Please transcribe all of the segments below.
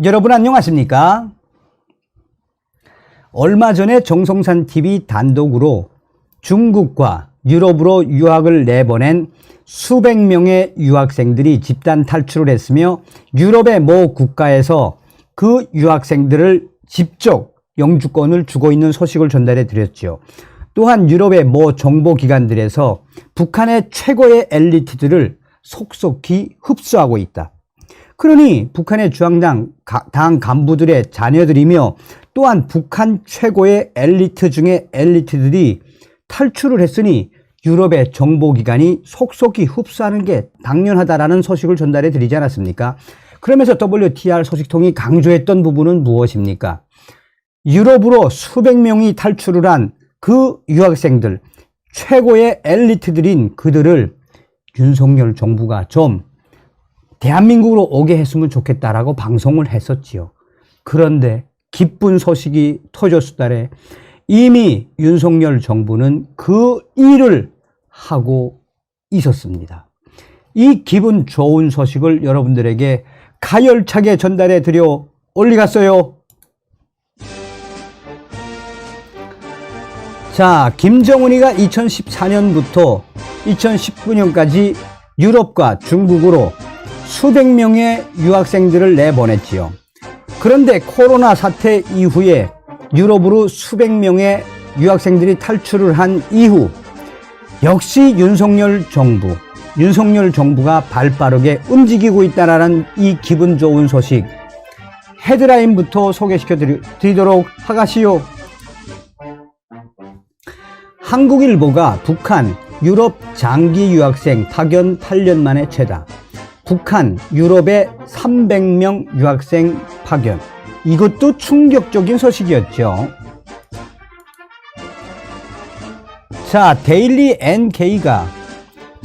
여러분 안녕하십니까? 얼마 전에 정성산TV 단독으로 중국과 유럽으로 유학을 내보낸 수백 명의 유학생들이 집단 탈출을 했으며 유럽의 모 국가에서 그 유학생들을 직접 영주권을 주고 있는 소식을 전달해 드렸죠. 또한 유럽의 모 정보기관들에서 북한의 최고의 엘리트들을 속속히 흡수하고 있다. 그러니 북한의 중앙당 당 간부들의 자녀들이며 또한 북한 최고의 엘리트 중에 엘리트들이 탈출을 했으니 유럽의 정보기관이 속속히 흡수하는 게 당연하다라는 소식을 전달해 드리지 않았습니까? 그러면서 WTR 소식통이 강조했던 부분은 무엇입니까? 유럽으로 수백 명이 탈출을 한 그 유학생들, 최고의 엘리트들인 그들을 윤석열 정부가 좀 대한민국으로 오게 했으면 좋겠다라고 방송을 했었지요. 그런데 기쁜 소식이 터졌수달에 이미 윤석열 정부는 그 일을 하고 있었습니다. 이 기분 좋은 소식을 여러분들에게 가열차게 전달해 드려 올리겠어요. 자, 김정은이가 2014년부터 2019년까지 유럽과 중국으로 수백 명의 유학생들을 내보냈지요. 그런데 코로나 사태 이후에 유럽으로 수백 명의 유학생들이 탈출을 한 이후 역시 윤석열 정부가 발빠르게 움직이고 있다는 이 기분 좋은 소식 헤드라인부터 소개시켜 드리도록 하겠시요. 한국일보가 북한 유럽 장기 유학생 파견 8년 만에 최다. 북한 유럽에 300명 유학생 파견. 이것도 충격적인 소식이었죠. 자, 데일리 NK가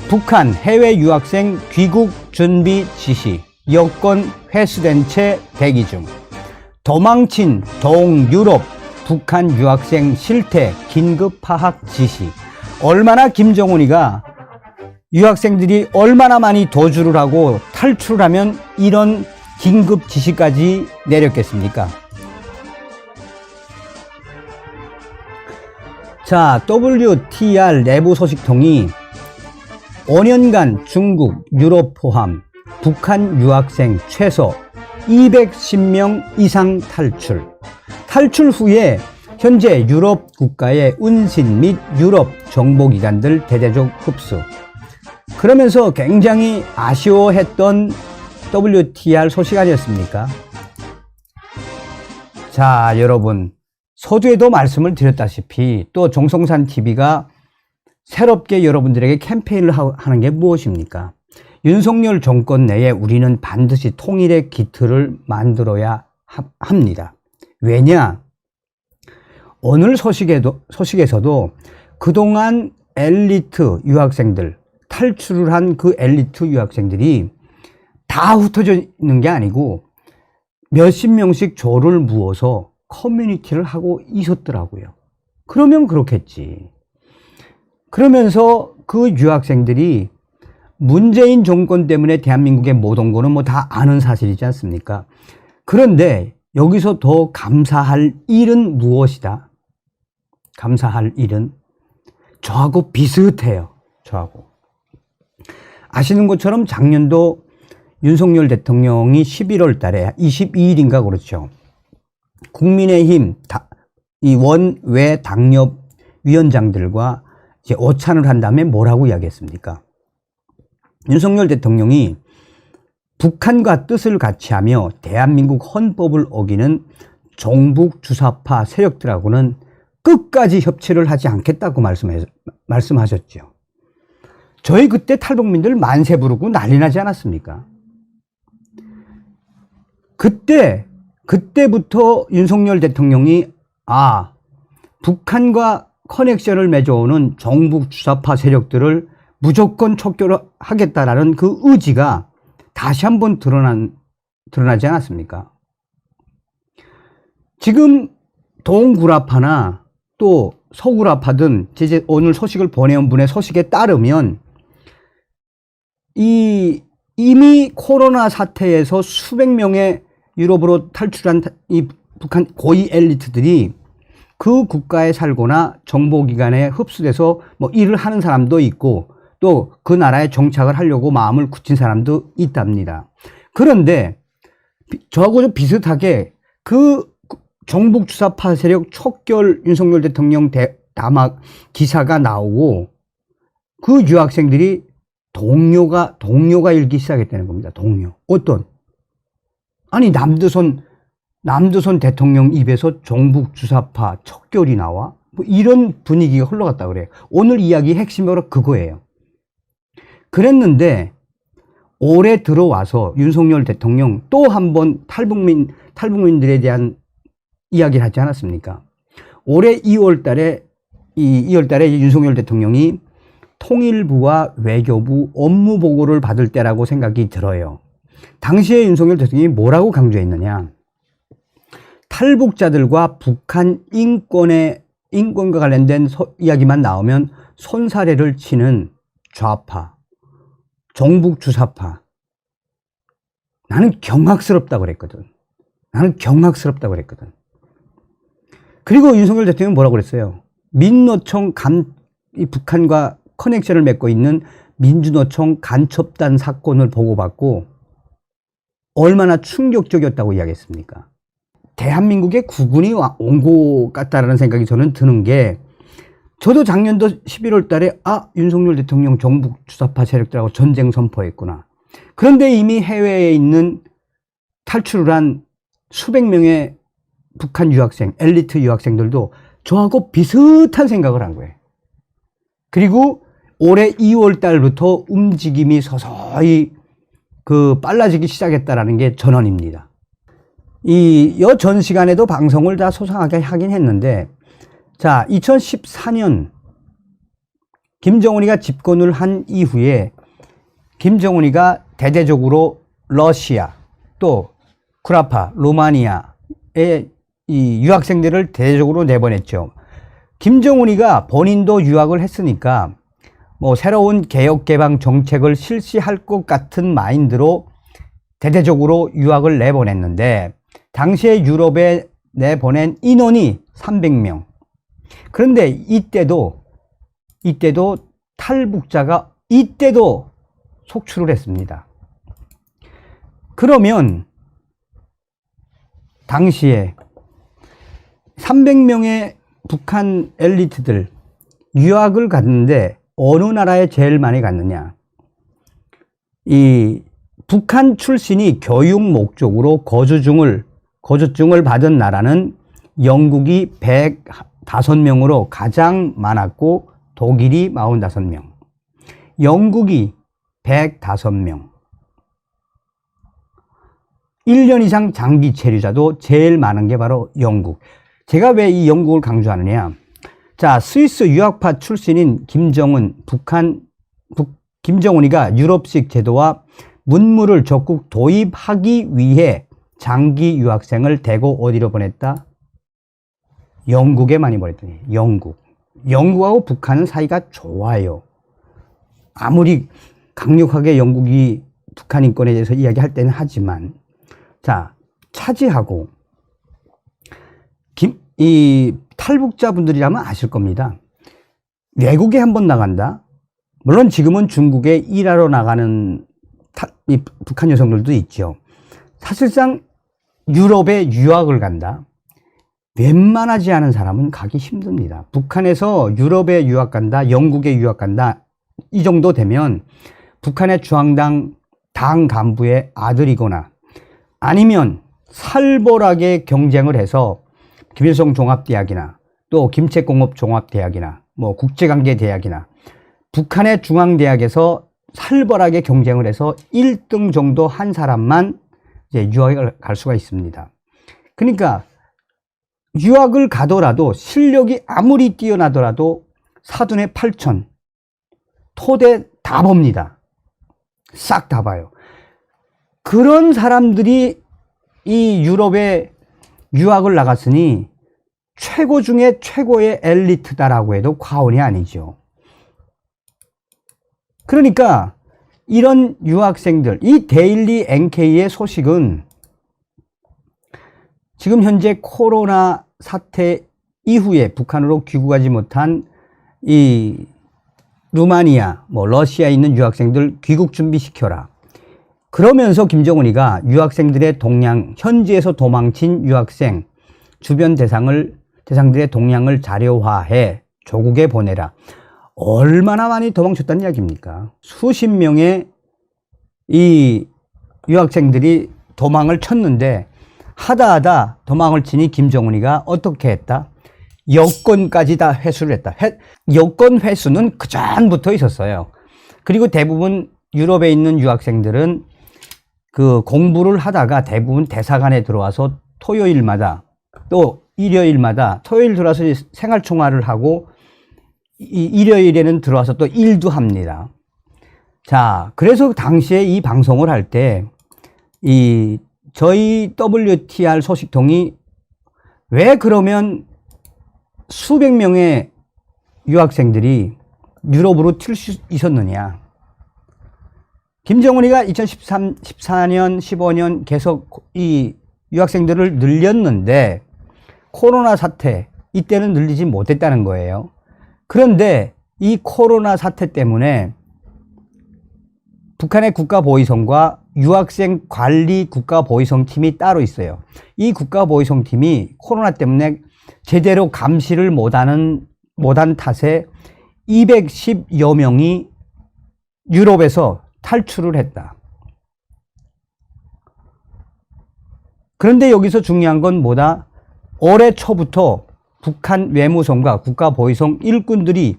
북한 해외 유학생 귀국 준비 지시, 여권 회수된 채 대기 중. 도망친 동유럽 북한 유학생 실태 긴급 파악 지시. 얼마나 김정은이가 유학생들이 얼마나 많이 도주를 하고 탈출을 하면 이런 긴급 지시까지 내렸겠습니까? 자, WTR 내부 소식통이 5년간 중국, 유럽 포함 북한 유학생 최소 210명 이상 탈출. 탈출 후에 현재 유럽 국가의 운신 및 유럽 정보기관들 대대적 흡수. 그러면서 굉장히 아쉬워했던 WTR 소식 아니었습니까? 자, 여러분, 서두에도 말씀을 드렸다시피 또 정성산TV가 새롭게 여러분들에게 캠페인을 하는 게 무엇입니까? 윤석열 정권 내에 우리는 반드시 통일의 기틀을 만들어야 합니다. 왜냐? 오늘 소식에서도 그동안 엘리트 유학생들, 탈출을 한 그 엘리트 유학생들이 다 흩어져 있는 게 아니고 몇십 명씩 조를 무어서 커뮤니티를 하고 있었더라고요. 그러면 그렇겠지. 그러면서 그 유학생들이 문재인 정권 때문에 대한민국에 못 온 거는 뭐 다 아는 사실이지 않습니까? 그런데 여기서 더 감사할 일은 무엇이다? 감사할 일은 저하고 비슷해요. 저하고. 아시는 것처럼 작년도 윤석열 대통령이 11월 달에 22일인가 그렇죠. 국민의힘 이 원외 당협 위원장들과 이제 오찬을 한 다음에 뭐라고 이야기했습니까? 윤석열 대통령이 북한과 뜻을 같이 하며 대한민국 헌법을 어기는 종북 주사파 세력들하고는 끝까지 협치를 하지 않겠다고 말씀하셨죠. 저희 그때 탈북민들 만세 부르고 난리 나지 않았습니까? 그때부터 윤석열 대통령이 북한과 커넥션을 맺어오는 종북 주사파 세력들을 무조건 척결하겠다라는 그 의지가 다시 한번 드러나지 않았습니까? 지금 동구라파나 또 서구라파든 이제 오늘 소식을 보내온 분의 소식에 따르면 이미 코로나 사태에서 수백 명의 유럽으로 탈출한 이 북한 고위 엘리트들이 그 국가에 살거나 정보기관에 흡수돼서 뭐 일을 하는 사람도 있고 또 그 나라에 정착을 하려고 마음을 굳힌 사람도 있답니다. 그런데 저하고 좀 비슷하게 그 정북 주사파 세력 촉결 윤석열 대통령 담화 기사가 나오고 그 유학생들이 동료가 일기 시작했다는 겁니다. 동료. 어떤? 아니 남조선 대통령 입에서 정북 주사파 척결이 나와? 뭐 이런 분위기가 흘러갔다 그래요. 오늘 이야기 핵심이 바로 그거예요. 그랬는데 올해 들어와서 윤석열 대통령 또 한 번 탈북민들에 대한 이야기를 하지 않았습니까? 올해 2월 달에 윤석열 대통령이 통일부와 외교부 업무 보고를 받을 때라고 생각이 들어요. 당시에 윤석열 대통령이 뭐라고 강조했느냐? 탈북자들과 북한 인권과 관련된 이야기만 나오면 손사래를 치는 좌파, 정북 주사파. 나는 경악스럽다고 그랬거든. 그리고 윤석열 대통령은 뭐라고 그랬어요? 민노총 북한과 커넥션을 맺고 있는 민주노총 간첩단 사건을 보고받고 얼마나 충격적이었다고 이야기했습니까? 대한민국의 국군이 온 것 같다라는 생각이 저는 드는 게, 저도 작년도 11월 달에 윤석열 대통령 정북 주사파 세력들하고 전쟁 선포했구나. 그런데 이미 해외에 있는 탈출을 한 수백 명의 북한 유학생, 엘리트 유학생들도 저하고 비슷한 생각을 한 거예요. 그리고 올해 2월 달부터 움직임이 서서히 빨라지기 시작했다라는 게 전언입니다. 전 시간에도 방송을 다 소상하게 하긴 했는데, 자, 2014년 김정은이가 집권을 한 이후에 김정은이가 대대적으로 러시아 또 쿠라파, 루마니아의 이 유학생들을 대대적으로 내보냈죠. 김정은이가 본인도 유학을 했으니까 뭐 새로운 개혁 개방 정책을 실시할 것 같은 마인드로 대대적으로 유학을 내보냈는데, 당시에 유럽에 내보낸 인원이 300명. 그런데 이때도 탈북자가 속출을 했습니다. 그러면 당시에 300명의 북한 엘리트들 유학을 갔는데 어느 나라에 제일 많이 갔느냐? 이 북한 출신이 교육 목적으로 거주증을 받은 나라는 영국이 105명으로 가장 많았고 독일이 45명, 영국이 105명. 1년 이상 장기 체류자도 제일 많은 게 바로 영국. 제가 왜 이 영국을 강조하느냐? 자, 스위스 유학파 출신인 김정은이가 유럽식 제도와 문물을 적극 도입하기 위해 장기 유학생을 대거 어디로 보냈다? 영국에 많이 보냈더니 영국하고 북한은 사이가 좋아요. 아무리 강력하게 영국이 북한 인권에 대해서 이야기할 때는 하지만, 자, 차지하고 이 탈북자분들이라면 아실 겁니다. 외국에 한번 나간다. 물론 지금은 중국에 일하러 나가는 이 북한 여성들도 있죠. 사실상 유럽에 유학을 간다. 웬만하지 않은 사람은 가기 힘듭니다. 북한에서 유럽에 유학 간다, 영국에 유학 간다, 이 정도 되면 북한의 중앙당 당 간부의 아들이거나 아니면 살벌하게 경쟁을 해서 김일성 종합대학이나 또 김책공업 종합대학이나 뭐 국제관계대학이나 북한의 중앙대학에서 살벌하게 경쟁을 해서 1등 정도 한 사람만 이제 유학을 갈 수가 있습니다. 그러니까 유학을 가더라도 실력이 아무리 뛰어나더라도 사돈의 8천, 토대 다 봅니다. 싹 다 봐요. 그런 사람들이 이 유럽에 유학을 나갔으니 최고 중에 최고의 엘리트다라고 해도 과언이 아니죠. 그러니까 이런 유학생들, 이 데일리 NK의 소식은 지금 현재 코로나 사태 이후에 북한으로 귀국하지 못한 이 루마니아, 러시아에 있는 유학생들 귀국 준비시켜라. 그러면서 김정은이가 유학생들의 동향, 현지에서 도망친 유학생 주변 대상들의 동향을 자료화해 조국에 보내라. 얼마나 많이 도망쳤다는 이야기입니까? 수십 명의 이 유학생들이 도망을 쳤는데 하다 도망을 치니 김정은이가 어떻게 했다? 여권까지 다 회수를 했다. 여권 회수는 그 전부터 있었어요. 그리고 대부분 유럽에 있는 유학생들은 그 공부를 하다가 대부분 대사관에 들어와서 토요일마다 또 일요일마다 토요일 들어와서 생활총화를 하고 일요일에는 들어와서 또 일도 합니다. 자, 그래서 당시에 이 방송을 할 때 저희 WTR 소식통이 왜 그러면 수백 명의 유학생들이 유럽으로 튈 수 있었느냐. 김정은이가 2014년, 15년 계속 이 유학생들을 늘렸는데 코로나 사태, 이때는 늘리지 못했다는 거예요. 그런데 이 코로나 사태 때문에 북한의 국가보위성과 유학생 관리 국가보위성 팀이 따로 있어요. 이 국가보위성 팀이 코로나 때문에 제대로 감시를 못한 탓에 210여 명이 유럽에서 탈출을 했다. 그런데 여기서 중요한 건 뭐다? 올해 초부터 북한 외무성과 국가보위성 일꾼들이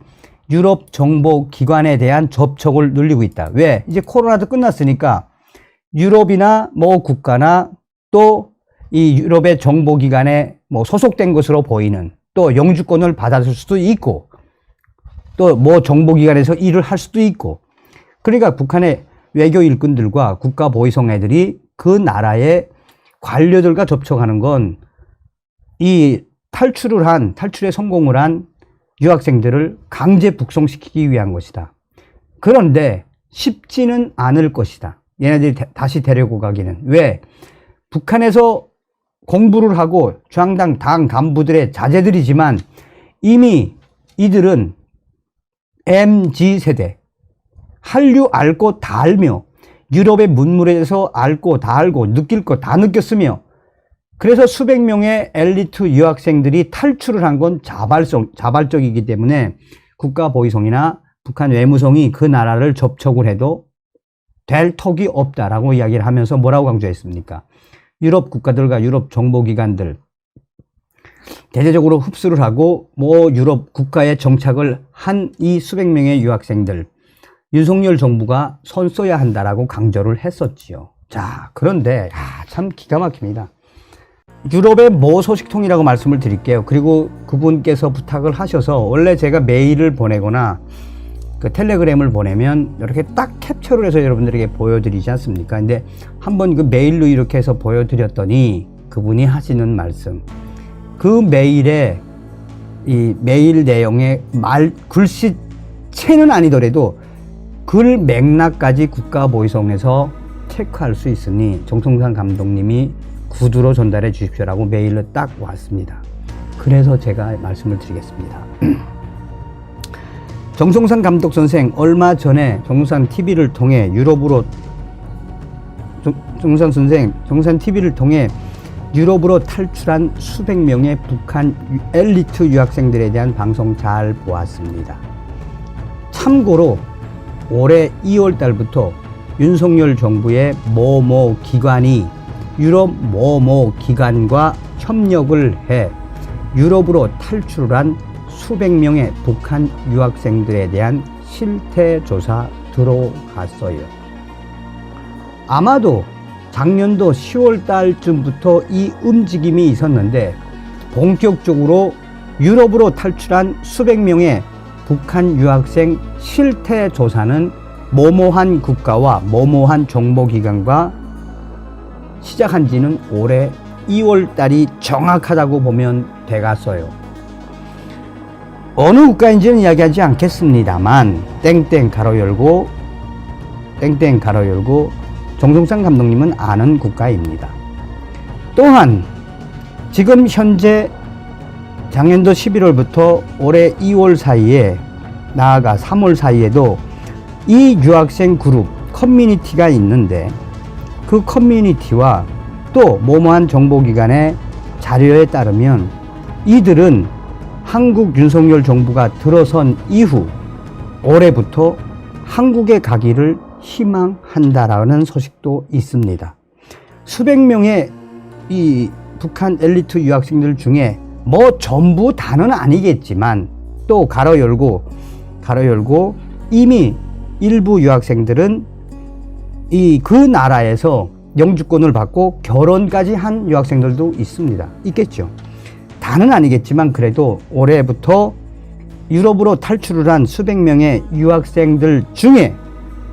유럽 정보기관에 대한 접촉을 늘리고 있다. 왜? 이제 코로나도 끝났으니까 유럽이나 국가나 또 이 유럽의 정보기관에 소속된 것으로 보이는 또 영주권을 받았을 수도 있고 또 정보기관에서 일을 할 수도 있고 그러니까 북한의 외교 일꾼들과 국가보위성 애들이 그 나라의 관료들과 접촉하는 건 이 탈출에 성공을 한 유학생들을 강제 북송시키기 위한 것이다. 그런데 쉽지는 않을 것이다. 얘네들이 다시 데리고 가기는. 왜? 북한에서 공부를 하고 중앙당 당 간부들의 자제들이지만 이미 이들은 MZ세대, 한류 앓고 다 알며 유럽의 문물에 대해서 앓고 다 알고 느낄 거 다 느꼈으며 그래서 수백 명의 엘리트 유학생들이 탈출을 한 건 자발적이기 때문에 국가보위성이나 북한 외무성이 그 나라를 접촉을 해도 될 턱이 없다라고 이야기를 하면서 뭐라고 강조했습니까? 유럽 국가들과 유럽 정보기관들 대대적으로 흡수를 하고 유럽 국가에 정착을 한 이 수백 명의 유학생들 윤석열 정부가 손 써야 한다라고 강조를 했었지요. 자, 그런데 참 기가 막힙니다. 유럽의 모 소식통이라고 말씀을 드릴게요. 그리고 그분께서 부탁을 하셔서 원래 제가 메일을 보내거나 그 텔레그램을 보내면 이렇게 딱 캡처를 해서 여러분들에게 보여드리지 않습니까? 근데 한번 그 메일로 이렇게 해서 보여드렸더니 그분이 하시는 말씀, 그 메일에 이 메일 내용의 글씨체는 아니더라도 글 맥락까지 국가보위성에서 체크할 수 있으니 정성산 감독님이 구두로 전달해 주십시오라고 메일로 딱 왔습니다. 그래서 제가 말씀을 드리겠습니다. 정성산 감독 선생 얼마 전에 정성산 TV를 통해 정성산 TV를 통해 유럽으로 탈출한 수백 명의 북한 엘리트 유학생들에 대한 방송 잘 보았습니다. 참고로 올해 2월 달부터 윤석열 정부의 모모 기관이 유럽 모모 기관과 협력을 해 유럽으로 탈출을 한 수백 명의 북한 유학생들에 대한 실태조사 들어갔어요. 아마도 작년도 10월 달쯤부터 이 움직임이 있었는데 본격적으로 유럽으로 탈출한 수백 명의 북한 유학생 실태조사는 모모한 국가와 모모한 정보기관과 시작한 지는 올해 2월 달이 정확하다고 보면 돼갔어요. 어느 국가인지는 이야기하지 않겠습니다만 땡땡 가로 열고 정성산 감독님은 아는 국가입니다. 또한 지금 현재 작년도 11월부터 올해 2월 사이에 나아가 3월 사이에도 이 유학생 그룹 커뮤니티가 있는데 그 커뮤니티와 또 모모한 정보기관의 자료에 따르면 이들은 한국 윤석열 정부가 들어선 이후 올해부터 한국에 가기를 희망한다라는 소식도 있습니다. 수백 명의 이 북한 엘리트 유학생들 중에 뭐 전부 다는 아니겠지만 또 가로 열고 이미 일부 유학생들은 그 나라에서 영주권을 받고 결혼까지 한 유학생들도 있겠죠. 다는 아니겠지만 그래도 올해부터 유럽으로 탈출을 한 수백 명의 유학생들 중에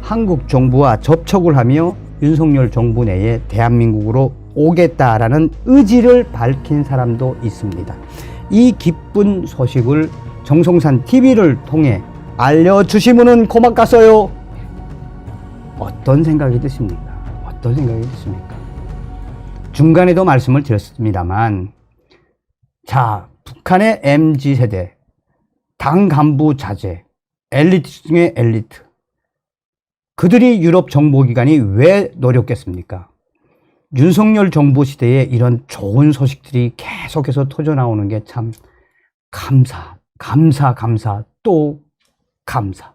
한국 정부와 접촉을 하며 윤석열 정부 내에 대한민국으로 오겠다라는 의지를 밝힌 사람도 있습니다. 이 기쁜 소식을 정성산 TV를 통해 알려주시면 고맙겠어요. 어떤 생각이 드십니까? 중간에도 말씀을 드렸습니다만, 자, 북한의 MZ세대, 당 간부 자제, 엘리트 중에 엘리트. 그들이 유럽 정보기관이 왜 노렸겠습니까? 윤석열 정부 시대에 이런 좋은 소식들이 계속해서 터져나오는 게 참 감사, 또 감사.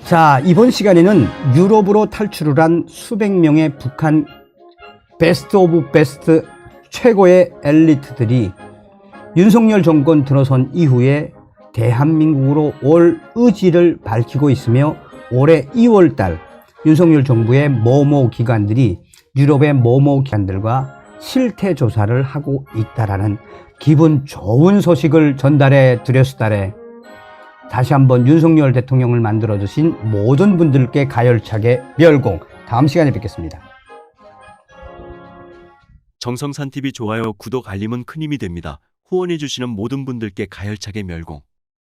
자, 이번 시간에는 유럽으로 탈출을 한 수백 명의 북한 베스트 오브 베스트 최고의 엘리트들이 윤석열 정권 들어선 이후에 대한민국으로 올 의지를 밝히고 있으며 올해 2월 달 윤석열 정부의 모모 기관들이 유럽의 모모 기관들과 실태 조사를 하고 있다라는 기분 좋은 소식을 전달해 드렸으다래 다시 한번 윤석열 대통령을 만들어주신 모든 분들께 가열차게 멸공. 다음 시간에 뵙겠습니다. 정성산TV 좋아요, 구독, 알림은 큰 힘이 됩니다. 후원해주시는 모든 분들께 가열차게 멸공.